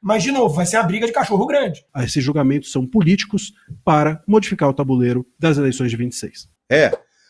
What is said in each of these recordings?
Mas, de novo, vai ser a briga de cachorro grande. Esses julgamentos são políticos para modificar o tabuleiro das eleições de 26.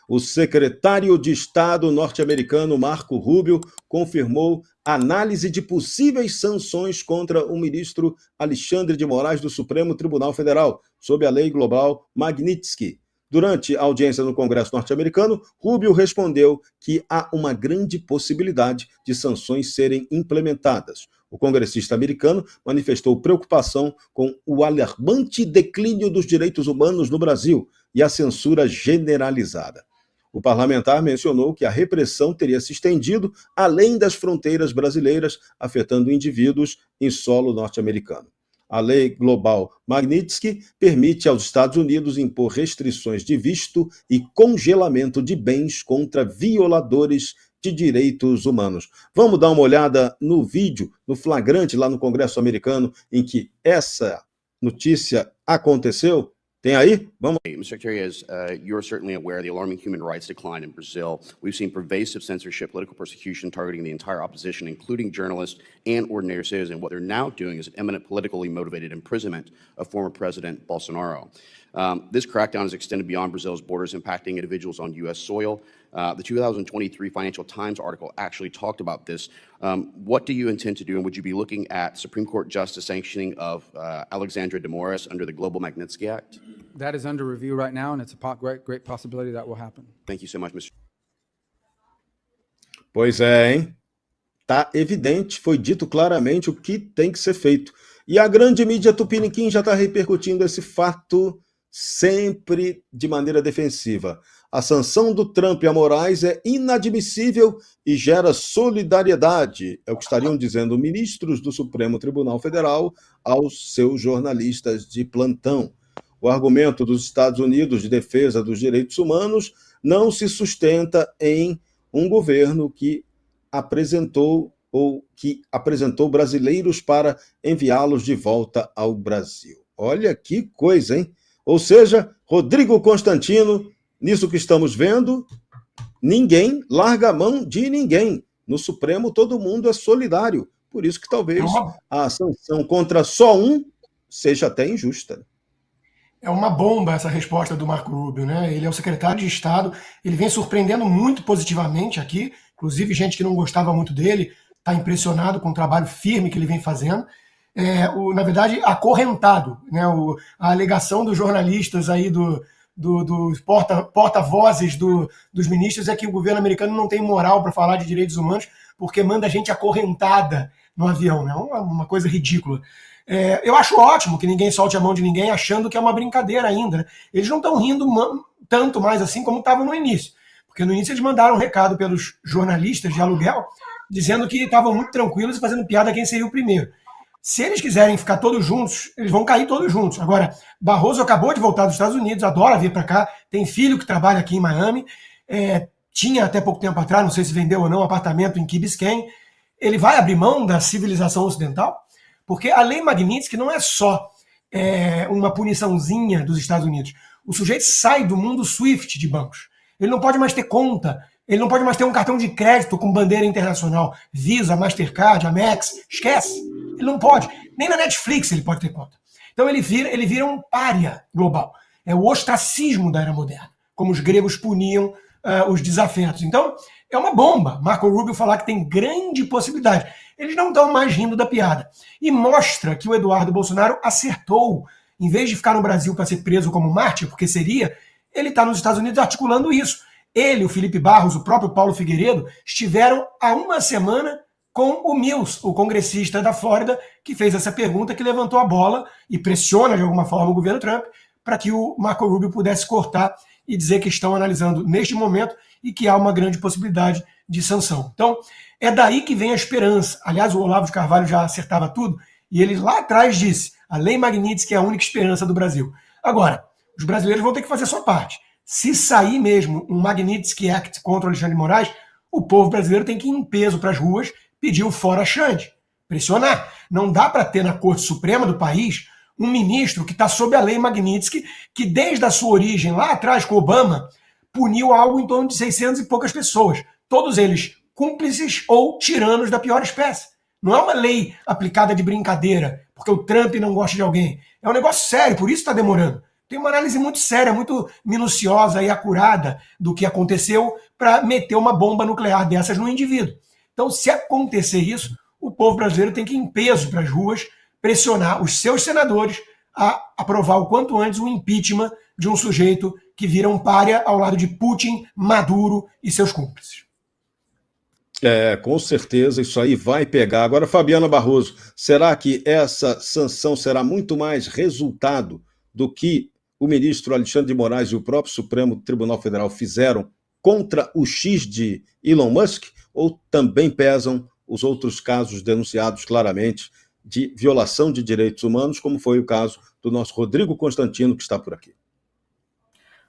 O secretário de Estado norte-americano Marco Rubio confirmou análise de possíveis sanções contra o ministro Alexandre de Moraes do Supremo Tribunal Federal, sob a lei global Magnitsky. Durante a audiência no Congresso norte-americano, Rubio respondeu que há uma grande possibilidade de sanções serem implementadas. O congressista americano manifestou preocupação com o alarmante declínio dos direitos humanos no Brasil e a censura generalizada. O parlamentar mencionou que a repressão teria se estendido além das fronteiras brasileiras, afetando indivíduos em solo norte-americano. A lei global Magnitsky permite aos Estados Unidos impor restrições de visto e congelamento de bens contra violadores de direitos humanos. Vamos dar uma olhada no vídeo, no flagrante lá no Congresso americano, em que essa notícia aconteceu? Tem aí? Vamos. Mr. Secretary, as you're certainly aware, the alarming human rights decline in Brazil. We've seen pervasive censorship, political persecution targeting the entire opposition, including journalists and ordinary citizens. What they're now doing is imminent politically motivated imprisonment of former President Bolsonaro. This crackdown is extended beyond Brazil's borders, impacting individuals on U.S. soil. The 2023 Financial Times article actually talked about this. What do you intend to do, and would you be looking at Supreme Court justice sanctioning of Alexandre de Moraes under the Global Magnitsky Act? That is under review right now, and it's a great possibility that will happen. Thank you so much, Mr. Pois é, hein? Tá evidente, foi dito claramente o que tem que ser feito. E a grande mídia tupiniquim já está repercutindo esse fato sempre de maneira defensiva. A sanção do Trump a Moraes é inadmissível e gera solidariedade, é o que estariam dizendo ministros do Supremo Tribunal Federal aos seus jornalistas de plantão. O argumento dos Estados Unidos de defesa dos direitos humanos não se sustenta em um governo que apresentou brasileiros para enviá-los de volta ao Brasil. Olha que coisa, hein? Ou seja, Rodrigo Constantino, nisso que estamos vendo, ninguém larga a mão de ninguém. No Supremo, todo mundo é solidário. Por isso que talvez a sanção contra só um seja até injusta. É uma bomba essa resposta do Marco Rubio, né? Ele é o secretário de Estado, ele vem surpreendendo muito positivamente aqui, inclusive gente que não gostava muito dele está impressionado com o trabalho firme que ele vem fazendo. Na verdade, acorrentado, né? A alegação dos jornalistas aí dos porta-vozes dos ministros é que o governo americano não tem moral para falar de direitos humanos porque manda gente acorrentada no avião, né? Uma coisa ridícula. Eu acho ótimo que ninguém solte a mão de ninguém achando que é uma brincadeira ainda, né? Eles não estão rindo tanto mais assim como estavam no início, porque no início eles mandaram um recado pelos jornalistas de aluguel dizendo que estavam muito tranquilos e fazendo piada quem seria o primeiro. Se eles quiserem ficar todos juntos, eles vão cair todos juntos. Agora, Barroso acabou de voltar dos Estados Unidos, adora vir para cá, tem filho que trabalha aqui em Miami, tinha até pouco tempo atrás, não sei se vendeu ou não, um apartamento em Key Biscayne. Ele vai abrir mão da civilização ocidental? Porque a lei Magnitsky não é só uma puniçãozinha dos Estados Unidos. O sujeito sai do mundo SWIFT de bancos. Ele não pode mais ter conta, ele não pode mais ter um cartão de crédito com bandeira internacional, Visa, Mastercard, Amex, esquece. Ele não pode. Nem na Netflix ele pode ter conta. Então ele vira um pária global. É o ostracismo da era moderna, como os gregos puniam os desafetos. Então, é uma bomba Marco Rubio falar que tem grande possibilidade. Eles não estão mais rindo da piada. E mostra que o Eduardo Bolsonaro acertou. Em vez de ficar no Brasil para ser preso como mártir, porque seria, ele está nos Estados Unidos articulando isso. Ele, o Felipe Barros, o próprio Paulo Figueiredo, estiveram há uma semana com o Mills, o congressista da Flórida, que fez essa pergunta, que levantou a bola e pressiona de alguma forma o governo Trump para que o Marco Rubio pudesse cortar e dizer que estão analisando neste momento e que há uma grande possibilidade de sanção. Então, é daí que vem a esperança. Aliás, o Olavo de Carvalho já acertava tudo e ele lá atrás disse: a lei Magnitsky é a única esperança do Brasil. Agora, os brasileiros vão ter que fazer a sua parte. Se sair mesmo um Magnitsky Act contra o Alexandre de Moraes, o povo brasileiro tem que ir em peso para as ruas pedir o fora Xande, pressionar. Não dá para ter na Corte Suprema do país um ministro que está sob a lei Magnitsky, que desde a sua origem lá atrás com Obama, puniu algo em torno de 600 e poucas pessoas. Todos eles cúmplices ou tiranos da pior espécie. Não é uma lei aplicada de brincadeira, porque o Trump não gosta de alguém. É um negócio sério, por isso está demorando. Tem uma análise muito séria, muito minuciosa e acurada do que aconteceu para meter uma bomba nuclear dessas no indivíduo. Então, se acontecer isso, o povo brasileiro tem que ir em peso para as ruas pressionar os seus senadores a aprovar o quanto antes o impeachment de um sujeito que vira um pária ao lado de Putin, Maduro e seus cúmplices. Com certeza isso aí vai pegar. Agora, Fabiana Barroso, será que essa sanção será muito mais resultado do que o ministro Alexandre de Moraes e o próprio Supremo Tribunal Federal fizeram contra o X de Elon Musk? Ou também pesam os outros casos denunciados claramente de violação de direitos humanos, como foi o caso do nosso Rodrigo Constantino, que está por aqui?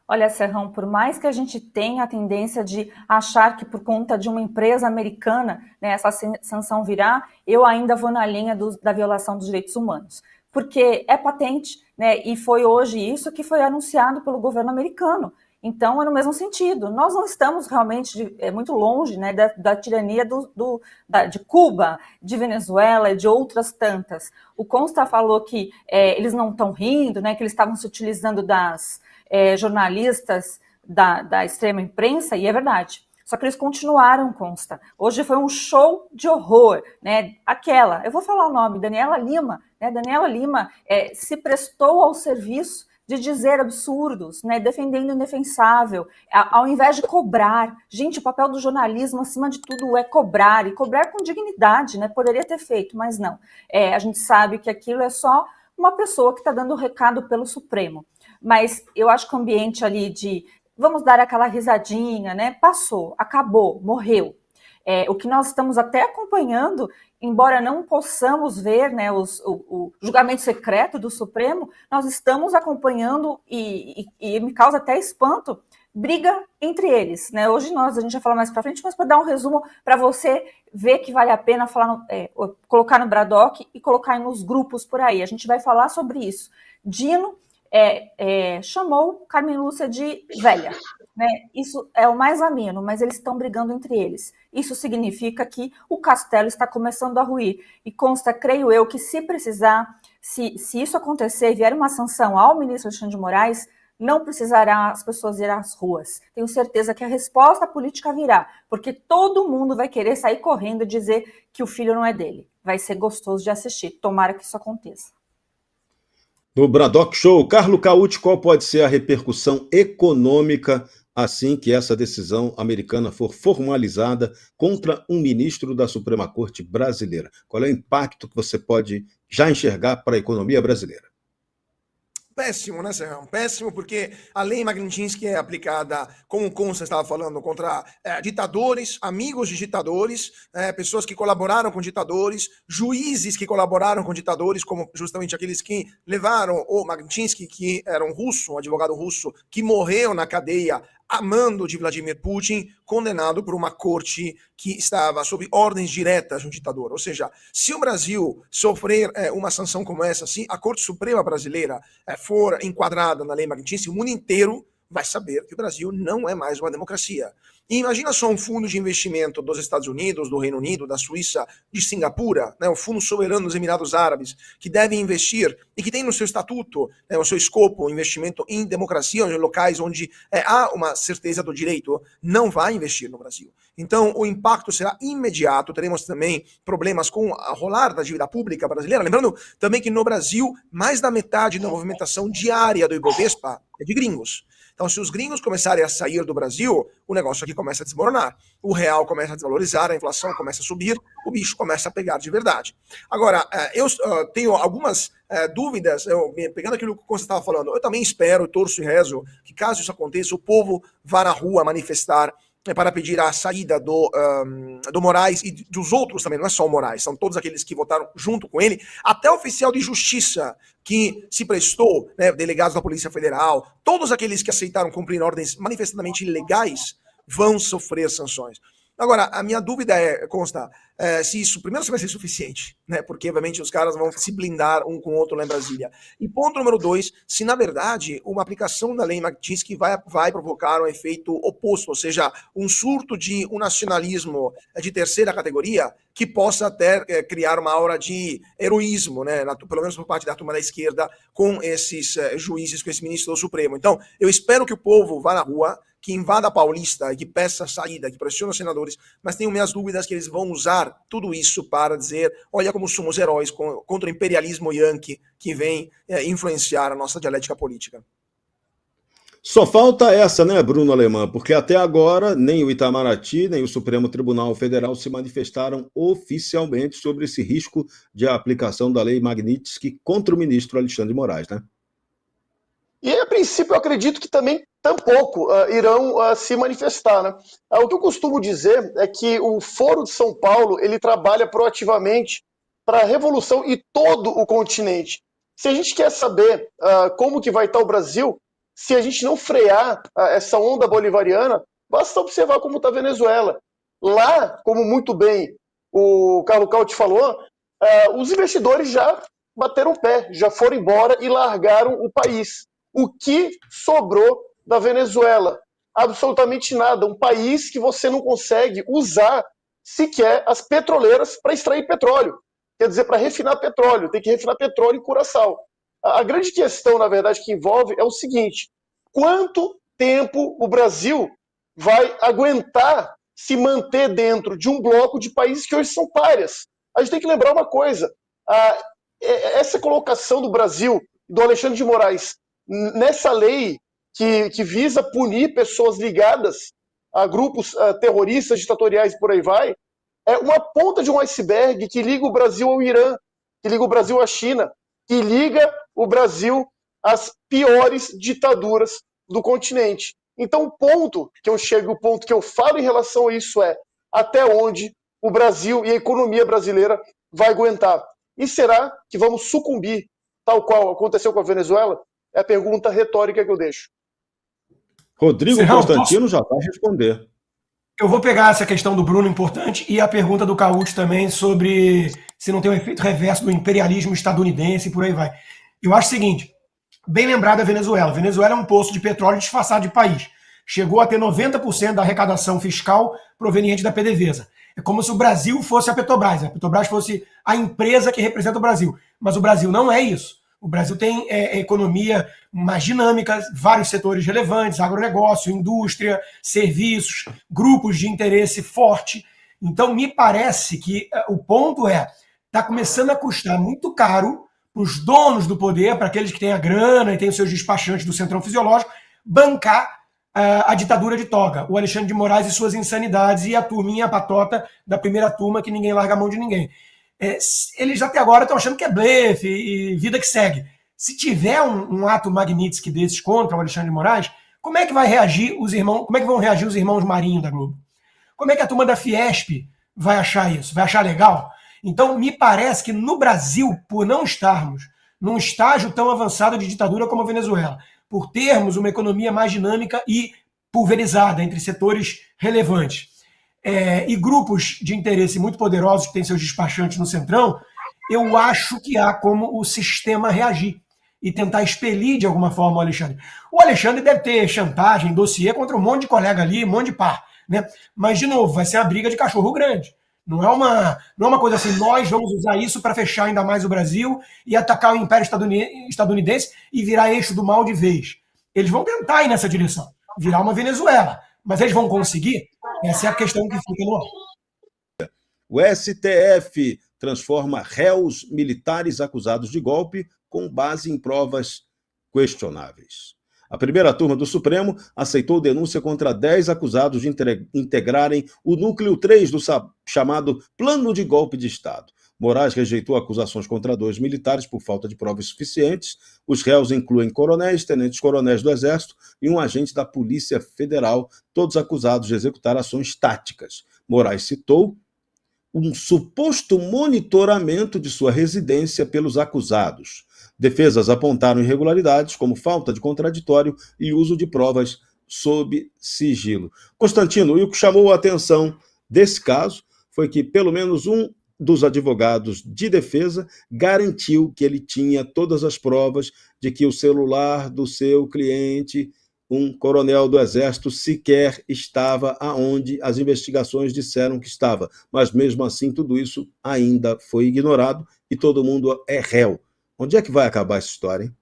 Olha, Serrão, por mais que a gente tenha a tendência de achar que por conta de uma empresa americana, né, essa sanção virá, eu ainda vou na linha da violação dos direitos humanos. Porque é patente, né, e foi hoje isso que foi anunciado pelo governo americano. Então, é no mesmo sentido. Nós não estamos realmente muito longe, né, da tirania de Cuba, de Venezuela e de outras tantas. O Consta falou que eles não estão rindo, né, que eles estavam se utilizando das jornalistas da extrema imprensa, e é verdade. Só que eles continuaram, Consta. Hoje foi um show de horror, né? Eu vou falar o nome, Daniela Lima, né? Daniela Lima se prestou ao serviço de dizer absurdos, né? Defendendo o indefensável, ao invés de cobrar. Gente, o papel do jornalismo, acima de tudo, é cobrar, e cobrar com dignidade, né? Poderia ter feito, mas não. A gente sabe que aquilo é só uma pessoa que está dando o recado pelo Supremo. Mas eu acho que o ambiente ali de vamos dar aquela risadinha, né? Passou, acabou, morreu. O que nós estamos até acompanhando, embora não possamos ver, né, o julgamento secreto do Supremo, nós estamos acompanhando e me causa até espanto, briga entre eles, né? Hoje a gente vai falar mais para frente, mas para dar um resumo para você ver que vale a pena colocar no Braddock e colocar nos grupos por aí. A gente vai falar sobre isso. Dino chamou Carmen Lúcia de velha, né? Isso é o mais ameno, mas eles estão brigando entre eles. Isso significa que o castelo está começando a ruir. E consta, creio eu, que se precisar, se isso acontecer e vier uma sanção ao ministro Alexandre de Moraes, não precisará as pessoas ir às ruas. Tenho certeza que a resposta política virá, porque todo mundo vai querer sair correndo e dizer que o filho não é dele. Vai ser gostoso de assistir. Tomara que isso aconteça. No Braddock Show, Carlo Cauti, qual pode ser a repercussão econômica assim que essa decisão americana for formalizada contra um ministro da Suprema Corte brasileira? Qual é o impacto que você pode já enxergar para a economia brasileira? Péssimo, né, Serrão? Péssimo, porque a lei Magnitsky é aplicada, como o Consta estava falando, contra ditadores, amigos de ditadores, pessoas que colaboraram com ditadores, juízes que colaboraram com ditadores, como justamente aqueles que levaram o Magnitsky, que era um russo, um advogado russo, que morreu na cadeia amando de Vladimir Putin, condenado por uma corte que estava sob ordens diretas de um ditador. Ou seja, se o Brasil sofrer uma sanção como essa, se a Corte Suprema Brasileira for enquadrada na lei Magnitsky, o mundo inteiro vai saber que o Brasil não é mais uma democracia. E imagina só um fundo de investimento dos Estados Unidos, do Reino Unido, da Suíça, de Singapura, né, o Fundo Soberano dos Emirados Árabes, que deve investir e que tem no seu estatuto, no seu escopo, investimento em democracia, em locais onde há uma certeza do direito, não vai investir no Brasil. Então, o impacto será imediato. Teremos também problemas com a rolar da dívida pública brasileira. Lembrando também que no Brasil, mais da metade da movimentação diária do Ibovespa é de gringos. Então, se os gringos começarem a sair do Brasil, o negócio aqui começa a desmoronar. O real começa a desvalorizar, a inflação começa a subir, o bicho começa a pegar de verdade. Agora, eu tenho algumas dúvidas, pegando aquilo que você estava falando, eu também espero, torço e rezo que, caso isso aconteça, o povo vá na rua manifestar para pedir a saída do Moraes e dos outros também, não é só o Moraes, são todos aqueles que votaram junto com ele, até o oficial de justiça que se prestou, né, delegados da Polícia Federal, todos aqueles que aceitaram cumprir ordens manifestamente ilegais vão sofrer sanções. Agora, a minha dúvida Consta, se isso, primeiro, se vai ser suficiente, né? Porque, obviamente, os caras vão se blindar um com o outro lá em Brasília. E ponto número 2, se na verdade uma aplicação da lei Magnitsky vai provocar um efeito oposto, ou seja, um surto de um nacionalismo de terceira categoria que possa até criar uma aura de heroísmo, né? Pelo menos por parte da turma da esquerda, com esses juízes, com esse ministro do Supremo. Então, eu espero que o povo vá na rua, que invada a Paulista, que peça saída, que pressione os senadores, mas tenho minhas dúvidas que eles vão usar tudo isso para dizer, olha como somos heróis contra o imperialismo yankee que vem influenciar a nossa dialética política. Só falta essa, né, Bruno Alemã? Porque até agora nem o Itamaraty, nem o Supremo Tribunal Federal se manifestaram oficialmente sobre esse risco de aplicação da lei Magnitsky contra o ministro Alexandre de Moraes, né? E, a princípio, eu acredito que também tampouco irão se manifestar, né? O que eu costumo dizer é que o Foro de São Paulo ele trabalha proativamente para a revolução e todo o continente. Se a gente quer saber como que vai estar o Brasil, se a gente não frear essa onda bolivariana, basta observar como está a Venezuela. Lá, como muito bem o Carlos Cauti falou, os investidores já bateram o pé, já foram embora e largaram o país. O que sobrou da Venezuela? Absolutamente nada. Um país que você não consegue usar sequer as petroleiras para extrair petróleo. Quer dizer, para refinar petróleo. Tem que refinar petróleo em Curaçao. A grande questão, na verdade, que envolve é o seguinte: quanto tempo o Brasil vai aguentar se manter dentro de um bloco de países que hoje são párias? A gente tem que lembrar uma coisa. Essa colocação do Brasil, do Alexandre de Moraes, nessa lei que visa punir pessoas ligadas a grupos terroristas, ditatoriais e por aí vai, é uma ponta de um iceberg que liga o Brasil ao Irã, que liga o Brasil à China, que liga o Brasil às piores ditaduras do continente. Então, o ponto que eu chego, o ponto que eu falo em relação a isso é até onde o Brasil e a economia brasileira vai aguentar. E será que vamos sucumbir, tal qual aconteceu com a Venezuela? É a pergunta retórica que eu deixo. Rodrigo Serrão, Constantino já vai responder. Eu vou pegar essa questão do Bruno importante e a pergunta do Cauti também sobre se não tem um efeito reverso do imperialismo estadunidense e por aí vai. Eu acho o seguinte, bem lembrado a Venezuela. A Venezuela é um poço de petróleo disfarçado de país. Chegou a ter 90% da arrecadação fiscal proveniente da PDVSA. É como se o Brasil fosse a Petrobras. A Petrobras fosse a empresa que representa o Brasil. Mas o Brasil não é isso. O Brasil tem economia mais dinâmica, vários setores relevantes, agronegócio, indústria, serviços, grupos de interesse forte. Então, me parece que o ponto está começando a custar muito caro para os donos do poder, para aqueles que têm a grana e têm os seus despachantes do centrão fisiológico, bancar a ditadura de toga, o Alexandre de Moraes e suas insanidades e a turminha, a patota da primeira turma que ninguém larga a mão de ninguém. Eles até agora estão achando que é blefe e vida que segue. Se tiver um ato Magnitsky desses contra o Alexandre de Moraes, como é que vai reagir os irmãos? Como é que vão reagir os irmãos Marinho da Globo? Como é que a turma da Fiesp vai achar isso? Vai achar legal? Então, me parece que no Brasil, por não estarmos num estágio tão avançado de ditadura como a Venezuela, por termos uma economia mais dinâmica e pulverizada entre setores relevantes, e grupos de interesse muito poderosos que têm seus despachantes no centrão, eu acho que há como o sistema reagir e tentar expelir de alguma forma o Alexandre. O Alexandre deve ter chantagem, dossiê contra um monte de colega ali, um monte de par, né? Mas, de novo, vai ser a briga de cachorro grande. Não é uma coisa assim, nós vamos usar isso para fechar ainda mais o Brasil e atacar o Império Estadunidense e virar eixo do mal de vez. Eles vão tentar ir nessa direção, virar uma Venezuela. Mas eles vão conseguir? Essa é a questão que fica no ar. O STF transforma réus militares acusados de golpe com base em provas questionáveis. A primeira turma do Supremo aceitou denúncia contra 10 acusados de integrarem o núcleo 3 do chamado Plano de Golpe de Estado. Moraes rejeitou acusações contra 2 militares por falta de provas suficientes. Os réus incluem coronéis, tenentes-coronéis do Exército e um agente da Polícia Federal, todos acusados de executar ações táticas. Moraes citou um suposto monitoramento de sua residência pelos acusados. Defesas apontaram irregularidades, como falta de contraditório e uso de provas sob sigilo. Constantino, e o que chamou a atenção desse caso foi que pelo menos um dos advogados de defesa garantiu que ele tinha todas as provas de que o celular do seu cliente, um coronel do Exército, sequer estava aonde as investigações disseram que estava. Mas mesmo assim, tudo isso ainda foi ignorado e todo mundo é réu. Onde é que vai acabar essa história, hein?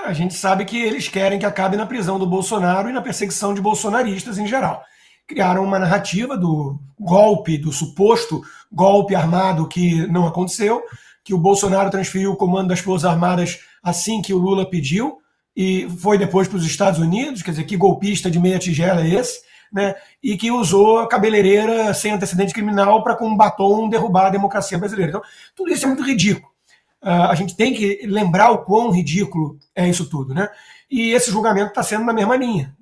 A gente sabe que eles querem que acabe na prisão do Bolsonaro e na perseguição de bolsonaristas em geral. Criaram uma narrativa do golpe, do suposto golpe armado que não aconteceu, que o Bolsonaro transferiu o comando das Forças Armadas assim que o Lula pediu, e foi depois para os Estados Unidos, quer dizer, que golpista de meia tigela é esse, né? E que usou a cabeleireira sem antecedente criminal para com um batom derrubar a democracia brasileira. Então, tudo isso é muito ridículo. A gente tem que lembrar o quão ridículo é isso tudo, né? E esse julgamento está sendo na mesma linha.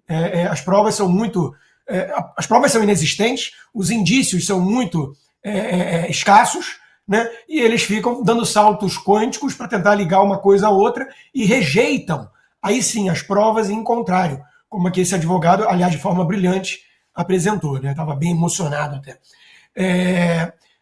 As provas são muito... as provas são inexistentes, os indícios são muito escassos, né? E eles ficam dando saltos quânticos para tentar ligar uma coisa a outra e rejeitam, aí sim, as provas em contrário, como aqui esse advogado, aliás, de forma brilhante, apresentou, né? Estava bem emocionado até.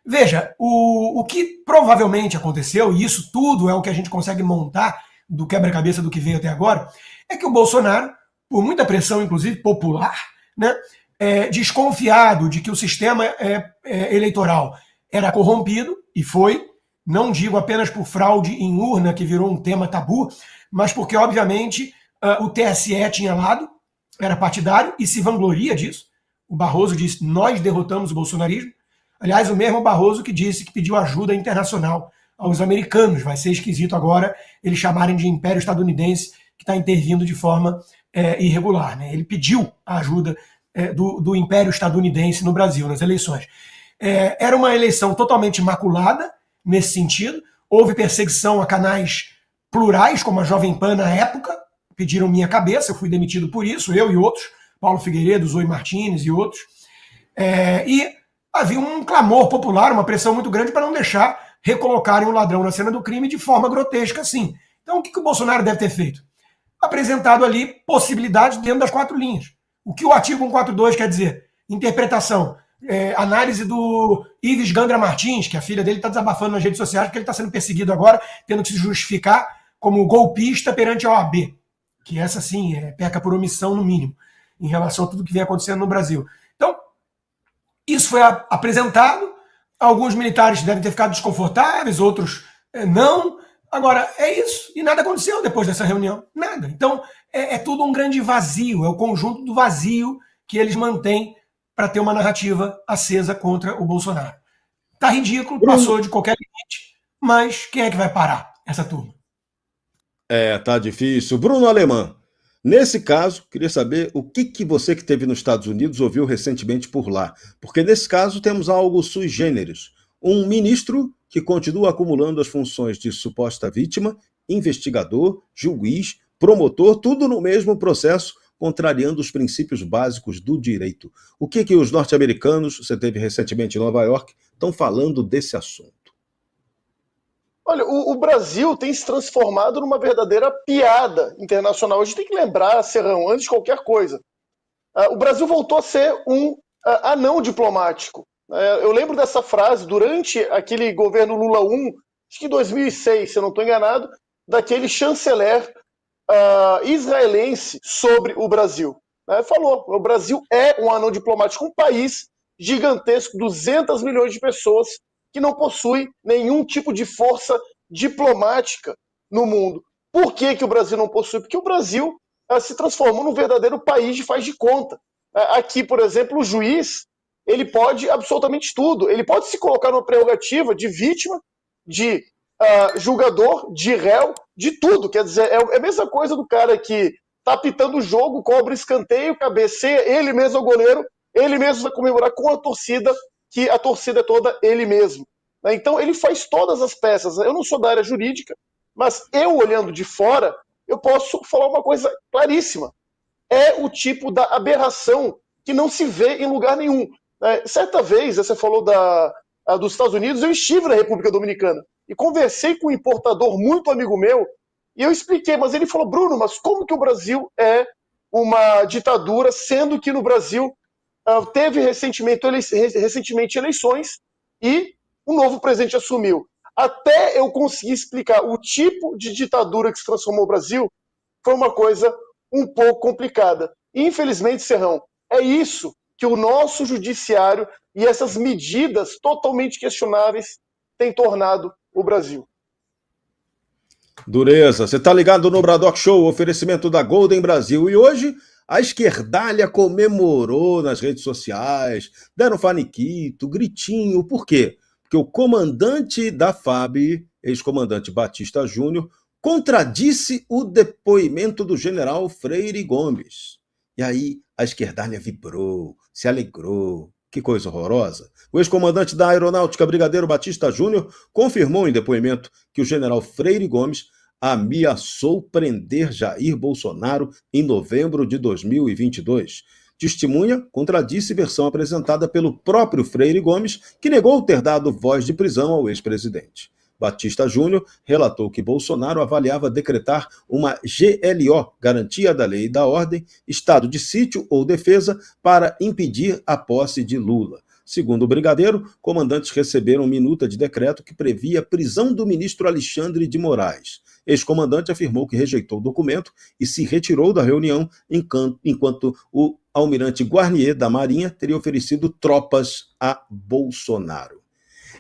Veja, o que provavelmente aconteceu, e isso tudo é o que a gente consegue montar do quebra-cabeça do que veio até agora, é que o Bolsonaro, por muita pressão, inclusive popular, né, desconfiado de que o sistema eleitoral era corrompido, e foi, não digo apenas por fraude em urna, que virou um tema tabu, mas porque, obviamente, o TSE tinha lado, era partidário, e se vangloria disso. O Barroso disse, nós derrotamos o bolsonarismo. Aliás, o mesmo Barroso que disse que pediu ajuda internacional aos americanos. Vai ser esquisito agora eles chamarem de império estadunidense que está intervindo de forma irregular, né? Ele pediu a ajuda do império estadunidense no Brasil, nas eleições. Era uma eleição totalmente imaculada nesse sentido. Houve perseguição a canais plurais, como a Jovem Pan na época, pediram minha cabeça, eu fui demitido por isso, eu e outros, Paulo Figueiredo, Zoe Martins e outros. E havia um clamor popular, uma pressão muito grande para não deixar recolocarem o ladrão na cena do crime de forma grotesca assim. Então o que o Bolsonaro deve ter feito? Apresentado ali possibilidades dentro das 4 linhas. O que o artigo 142 quer dizer? Interpretação. Análise do Ives Gandra Martins, que a filha dele está desabafando nas redes sociais porque ele está sendo perseguido agora, tendo que se justificar como golpista perante a OAB, que essa sim peca por omissão no mínimo, em relação a tudo que vem acontecendo no Brasil. Então, isso foi apresentado, alguns militares devem ter ficado desconfortáveis, outros não. Agora, é isso, e nada aconteceu depois dessa reunião, nada. Então, é tudo um grande vazio, é o conjunto do vazio que eles mantêm para ter uma narrativa acesa contra o Bolsonaro. Tá ridículo, passou de qualquer limite, mas quem é que vai parar essa turma? Tá difícil. Bruno Alemã, nesse caso, queria saber o que você que esteve nos Estados Unidos ouviu recentemente por lá. Porque nesse caso temos algo sui generis. Um ministro que continua acumulando as funções de suposta vítima, investigador, juiz, promotor, tudo no mesmo processo, contrariando os princípios básicos do direito. O que os norte-americanos, você teve recentemente em Nova York, estão falando desse assunto? Olha, o Brasil tem se transformado numa verdadeira piada internacional. A gente tem que lembrar, Serrão, antes de qualquer coisa, o Brasil voltou a ser um anão diplomático. Eu lembro dessa frase durante aquele governo Lula I, acho que em 2006, se eu não estou enganado, daquele chanceler israelense sobre o Brasil. Falou, o Brasil é um anão diplomático, um país gigantesco, 200 milhões de pessoas, que não possui nenhum tipo de força diplomática no mundo. Por que o Brasil não possui? Porque o Brasil se transformou num verdadeiro país de faz de conta. Aqui, por exemplo, o juiz, ele pode absolutamente tudo. Ele pode se colocar numa prerrogativa de vítima, de julgador, de réu, de tudo. Quer dizer, é a mesma coisa do cara que tá apitando o jogo, cobra escanteio, cabeceia, ele mesmo é o goleiro, ele mesmo vai comemorar com a torcida, que a torcida é toda ele mesmo. Então ele faz todas as peças. Eu não sou da área jurídica, mas eu olhando de fora, eu posso falar uma coisa claríssima. É o tipo da aberração que não se vê em lugar nenhum. Certa vez, você falou dos Estados Unidos, eu estive na República Dominicana e conversei com um importador muito amigo meu e eu expliquei, mas ele falou, Bruno, mas como que o Brasil é uma ditadura, sendo que no Brasil teve recentemente eleições e um novo presidente assumiu. Até eu conseguir explicar o tipo de ditadura que se transformou o Brasil, foi uma coisa um pouco complicada. E, infelizmente, Serrão, é isso que o nosso judiciário e essas medidas totalmente questionáveis têm tornado o Brasil. Dureza. Você tá ligado no Bradock Show, oferecimento da Golden Brasil. E hoje a esquerdalha comemorou nas redes sociais, deram faniquito, gritinho. Por quê? Porque o comandante da FAB, ex-comandante Batista Júnior, contradisse o depoimento do general Freire Gomes. E aí a esquerdalha vibrou, se alegrou. Que coisa horrorosa. O ex-comandante da Aeronáutica, Brigadeiro Batista Júnior, confirmou em depoimento que o general Freire Gomes ameaçou prender Jair Bolsonaro em novembro de 2022. Testemunha contradisse versão apresentada pelo próprio Freire Gomes, que negou ter dado voz de prisão ao ex-presidente. Batista Júnior relatou que Bolsonaro avaliava decretar uma GLO, Garantia da Lei e da Ordem, estado de sítio ou defesa, para impedir a posse de Lula. Segundo o brigadeiro, comandantes receberam minuta de decreto que previa a prisão do ministro Alexandre de Moraes. Ex-comandante afirmou que rejeitou o documento e se retirou da reunião enquanto o almirante Guarnier da Marinha teria oferecido tropas a Bolsonaro.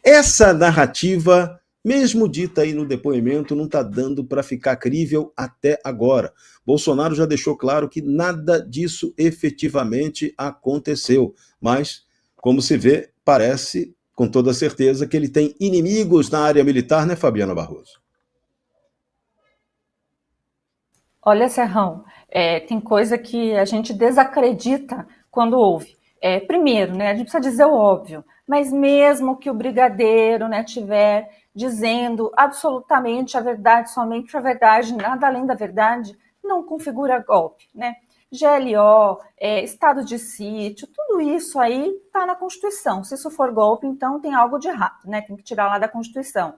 Essa narrativa, mesmo dita aí no depoimento, não está dando para ficar crível até agora. Bolsonaro já deixou claro que nada disso efetivamente aconteceu, mas, como se vê, parece com toda certeza que ele tem inimigos na área militar, né, Fabiana Barroso? Olha, Serrão, tem coisa que a gente desacredita quando ouve. Primeiro, né, a gente precisa dizer o óbvio, mas mesmo que o brigadeiro, né, tiver dizendo absolutamente a verdade, somente a verdade, nada além da verdade, não configura golpe, né? GLO, estado de sítio, tudo isso aí está na Constituição. Se isso for golpe, então tem algo de errado, né? Tem que tirar lá da Constituição.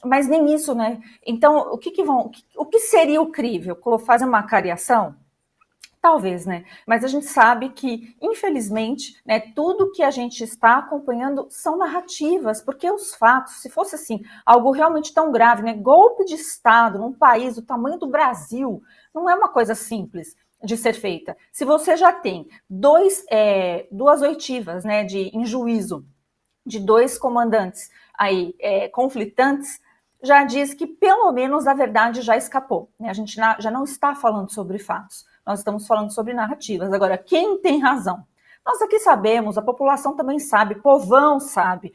Mas nem isso, né? Então, o que seria o crível? Fazer uma cariação? Talvez, né? Mas a gente sabe que, infelizmente, né, tudo que a gente está acompanhando são narrativas, porque os fatos, se fosse assim, algo realmente tão grave, né? Golpe de Estado num país do tamanho do Brasil, não é uma coisa simples de ser feita. Se você já tem duas oitivas, né, em juízo de dois comandantes aí conflitantes, já diz que pelo menos a verdade já escapou, né? A gente já não está falando sobre fatos, nós estamos falando sobre narrativas. Agora, quem tem razão? Nós aqui sabemos, a população também sabe, povão sabe,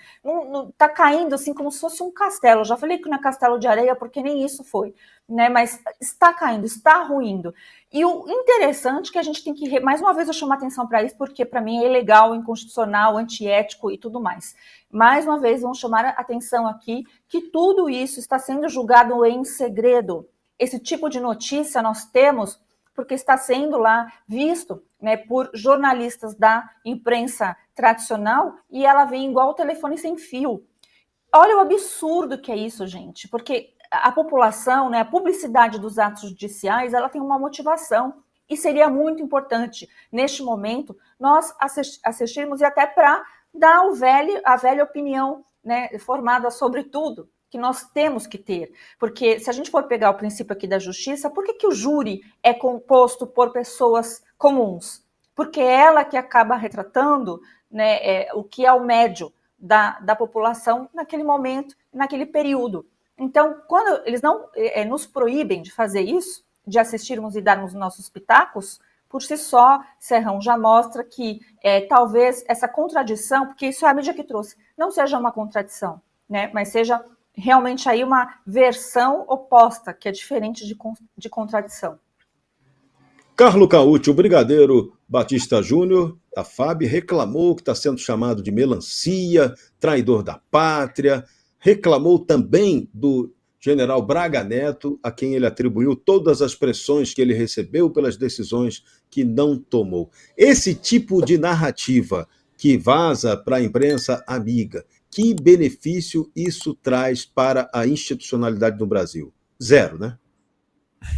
tá caindo assim como se fosse um castelo. Eu já falei que não é castelo de areia porque nem isso foi, né? Mas está caindo, está ruindo. E o interessante é que a gente tem que, mais uma vez eu chamo a atenção para isso, porque para mim é ilegal, inconstitucional, antiético e tudo mais. Mais uma vez vamos chamar a atenção aqui que tudo isso está sendo julgado em segredo. Esse tipo de notícia nós temos porque está sendo lá visto, né, por jornalistas da imprensa tradicional e ela vem igual o telefone sem fio. Olha o absurdo que é isso, gente, porque a população, né, a publicidade dos atos judiciais, ela tem uma motivação e seria muito importante, neste momento, nós assistirmos e até para dar a velha opinião, né, formada sobre tudo, que nós temos que ter, porque se a gente for pegar o princípio aqui da justiça, por que o júri é composto por pessoas comuns? Porque é ela que acaba retratando, né, o que é o médio da população naquele momento, naquele período. Então, quando eles não nos proíbem de fazer isso, de assistirmos e darmos nossos pitacos, por si só, Serrão, já mostra que talvez essa contradição, porque isso é a mídia que trouxe, não seja uma contradição, né, mas seja realmente aí uma versão oposta, que é diferente de contradição. Carlo Caucci, o brigadeiro Batista Júnior, da FAB, reclamou que está sendo chamado de melancia, traidor da pátria, reclamou também do general Braga Neto, a quem ele atribuiu todas as pressões que ele recebeu pelas decisões que não tomou. Esse tipo de narrativa que vaza para a imprensa amiga, que benefício isso traz para a institucionalidade do Brasil? Zero, né?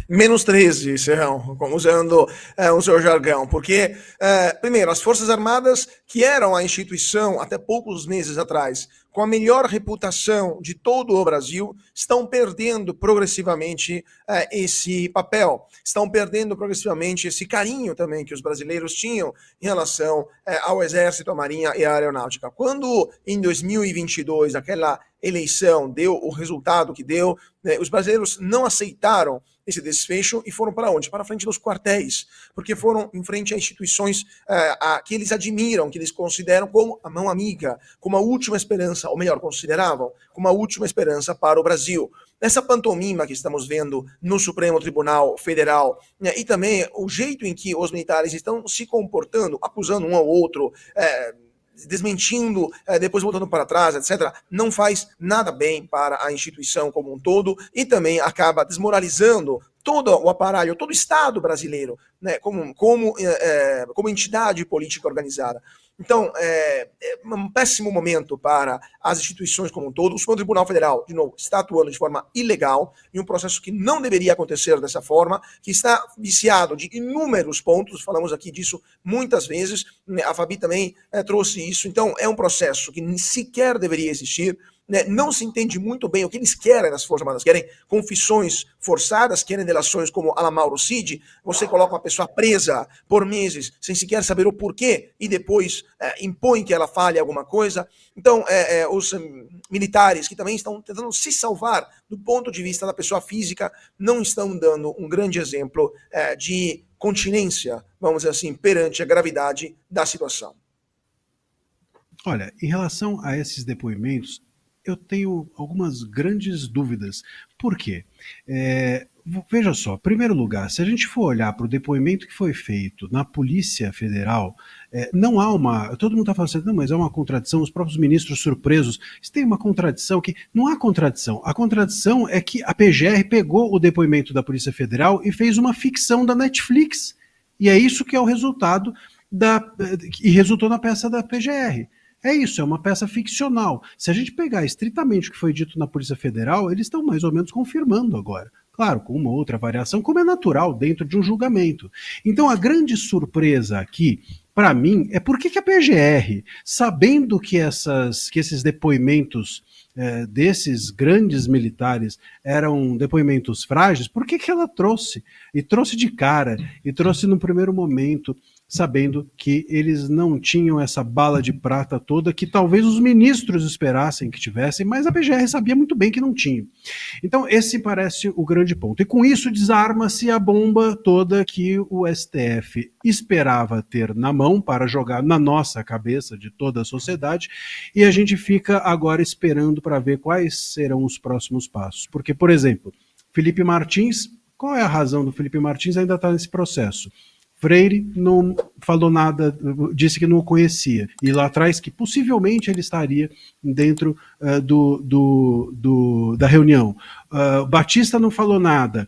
Menos 13, Serrão, usando o seu jargão, porque, primeiro, as Forças Armadas, que eram a instituição até poucos meses atrás, com a melhor reputação de todo o Brasil, estão perdendo progressivamente esse papel, estão perdendo progressivamente esse carinho também que os brasileiros tinham em relação ao Exército, à Marinha e à Aeronáutica. Quando, em 2022, aquela eleição deu o resultado que deu, né, os brasileiros não aceitaram esse desfecho e foram para onde? Para a frente dos quartéis, porque foram em frente a instituições que eles admiram, que eles consideram como a mão amiga, como a última esperança, ou melhor, consideravam como a última esperança para o Brasil. Essa pantomima que estamos vendo no Supremo Tribunal Federal, né, e também o jeito em que os militares estão se comportando, acusando um ao outro, desmentindo, depois voltando para trás, etc., não faz nada bem para a instituição como um todo e também acaba desmoralizando todo o aparelho, todo o Estado brasileiro, né, como entidade política organizada. Então, é um péssimo momento para as instituições como um todo. O Supremo Tribunal Federal, de novo, está atuando de forma ilegal em um processo que não deveria acontecer dessa forma, que está viciado de inúmeros pontos, falamos aqui disso muitas vezes, a Fabi também trouxe isso. Então, é um processo que sequer deveria existir, né? Não se entende muito bem o que eles querem nas Forças Armadas. Querem confissões forçadas, querem delações como a la Mauro Cid. Você coloca uma pessoa presa por meses sem sequer saber o porquê e depois impõe que ela fale alguma coisa. Então, os militares que também estão tentando se salvar do ponto de vista da pessoa física não estão dando um grande exemplo de continência, vamos dizer assim, perante a gravidade da situação. Olha, em relação a esses depoimentos, eu tenho algumas grandes dúvidas. Por quê? Veja só, em primeiro lugar, se a gente for olhar para o depoimento que foi feito na Polícia Federal, não há uma... Todo mundo está falando assim, não, mas é uma contradição, os próprios ministros surpresos. Isso tem uma contradição que... Não há contradição. A contradição é que a PGR pegou o depoimento da Polícia Federal e fez uma ficção da Netflix. E é isso que é o resultado e resultou na peça da PGR. É isso, é uma peça ficcional. Se a gente pegar estritamente o que foi dito na Polícia Federal, eles estão mais ou menos confirmando agora. Claro, com uma outra variação, como é natural dentro de um julgamento. Então a grande surpresa aqui, para mim, é por que a PGR, sabendo que esses depoimentos desses grandes militares eram depoimentos frágeis, por que ela trouxe? E trouxe de cara, e trouxe no primeiro momento, sabendo que eles não tinham essa bala de prata toda que talvez os ministros esperassem que tivessem, mas a PGR sabia muito bem que não tinha. Então esse parece o grande ponto. E com isso desarma-se a bomba toda que o STF esperava ter na mão para jogar na nossa cabeça de toda a sociedade, e a gente fica agora esperando para ver quais serão os próximos passos. Porque, por exemplo, Felipe Martins, qual é a razão do Felipe Martins ainda estar nesse processo? Freire não falou nada, disse que não o conhecia, e lá atrás que possivelmente ele estaria dentro da reunião. Batista não falou nada,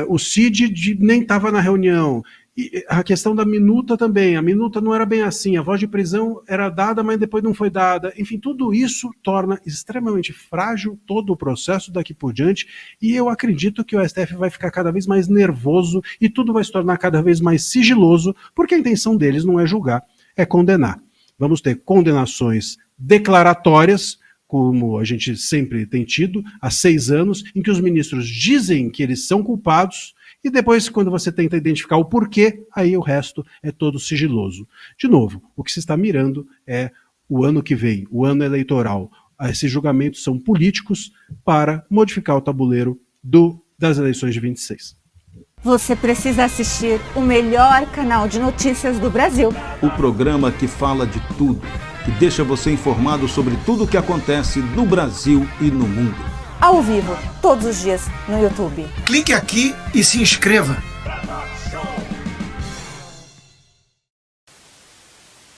o Cid nem estava na reunião. E a questão da minuta também, a minuta não era bem assim, a voz de prisão era dada, mas depois não foi dada. Enfim, tudo isso torna extremamente frágil todo o processo daqui por diante, e eu acredito que o STF vai ficar cada vez mais nervoso e tudo vai se tornar cada vez mais sigiloso, porque a intenção deles não é julgar, é condenar. Vamos ter condenações declaratórias, como a gente sempre tem tido, há 6 anos, em que os ministros dizem que eles são culpados, e depois, quando você tenta identificar o porquê, aí o resto é todo sigiloso. De novo, o que se está mirando é o ano que vem, o ano eleitoral. Esses julgamentos são políticos para modificar o tabuleiro das eleições de 26. Você precisa assistir o melhor canal de notícias do Brasil. O programa que fala de tudo, que deixa você informado sobre tudo o que acontece no Brasil e no mundo. Ao vivo, todos os dias, no YouTube. Clique aqui e se inscreva.